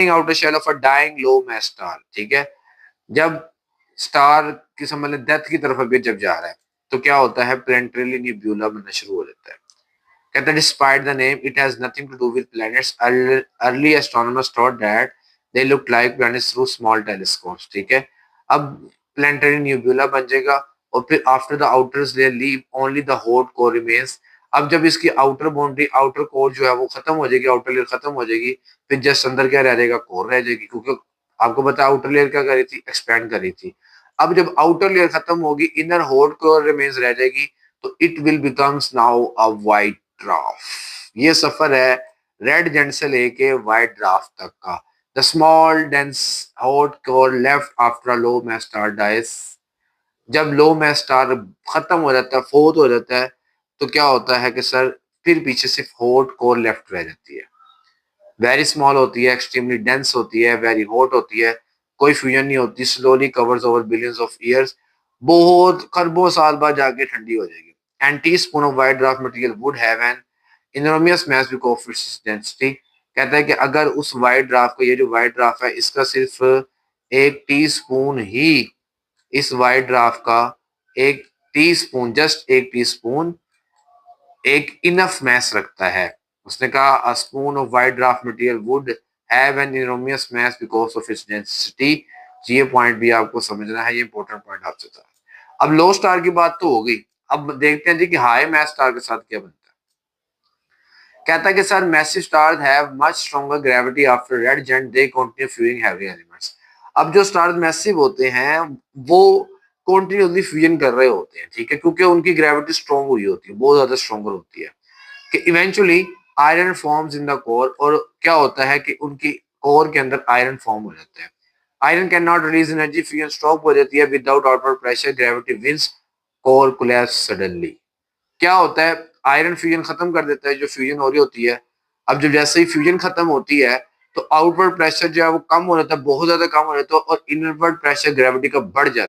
Outer shell of a dying low mass star, ठीक है। जब स्टार की समझ लें डेथ की तरफ अभी जब जा रहा है तो क्या होता है, प्लैनेटरी निब्यूला बनना शुरू हो जाता है। कहता है despite the name it has nothing to do with planets, early astronomers thought that they look like planets through small telescopes, ठीक है। अब प्लैनेटरी निब्यूला बन जाएगा और फिर after the outers they leave only the hot core remains. अब जब इसकी आउटर बाउंड्री आउटर कोर जो है वो खत्म हो जाएगी, आउटर लेयर खत्म हो जाएगी, फिर जस्ट अंदर क्या रह जाएगा, कोर रह जाएगी, क्योंकि आपको पता है आउटर लेयर क्या कर रही थी, एक्सपैंड कर रही थी। अब जब आउटर लेयर खत्म होगी, इनर हॉट कोर रिमेन्स रह जाएगी, तो it will becomes now a white draft. ये सफर है रेड जेंट से लेके व्हाइट ड्राफ्ट तक का। The small dense hot core left after low mass star dies. जब लो मैस स्टार खत्म हो जाता है, फोर्थ हो जाता है, तो क्या होता है कि सर फिर पीछे सिर्फ हॉट कोर लेफ्ट रह जाती है। वेरी स्मॉल होती है, एक्सट्रीमली डेंस होती है, वेरी हॉट होती है, कोई फ्यूजन नहीं होती, slowly covers over billions of years, बहुत खरबों साल बाद जाके ठंडी हो जाएगी। And teaspoon of white draft material would have an enormous mass because of its density. कहता है कि अगर उस वाइट ड्राफ्ट को, ये जो वाइट ड्राफ्ट है, इसका सिर्फ एक टीस्पून ही, इस वाइट ड्राफ्ट का एक टीस्पून, जस्ट एक टीस्पून एक इनफ मैस रखता है। उसने कहा a spoon of white draft material would have an enormous mass because of its density. ये पॉइंट भी आपको समझना है, ये इंपॉर्टेंट पॉइंट आपसे था। अब लो स्टार की बात तो हो गई, अब देखते हैं जी कि हाई मास स्टार के साथ क्या बनता है। कहता है कि sir massive stars have much stronger gravity after red giant they continue fusing heavy elements. अब जो स्टार्स मैसिव होते हैं वो कंटिन्यूअसली फ्यूजन कर रहे होते हैं, ठीक है, क्योंकि उनकी ग्रेविटी स्ट्रॉन्ग हुई होती है, बहुत ज्यादा स्ट्रॉन्गर होती है, कि eventually iron forms in the core. और क्या होता है कि उनकी कोर के अंदर आयरन फॉर्म हो जाता है। Iron can not release energy, fusion stop हो जाती है without outward pressure, gravity wins, core collapse suddenly. क्या होता है, आयरन फ्यूजन खत्म कर देता है, जो फ्यूजन हो रही होती है। अब जब जैसे ही फ्यूजन खत्म होती है तो आउटवर्ड प्रेशर जो है वो कम हो जाता है, बहुत ज्यादा कम हो जाता है, और इनवर्ड प्रेशर ग्रेविटी का बढ़ जाता है।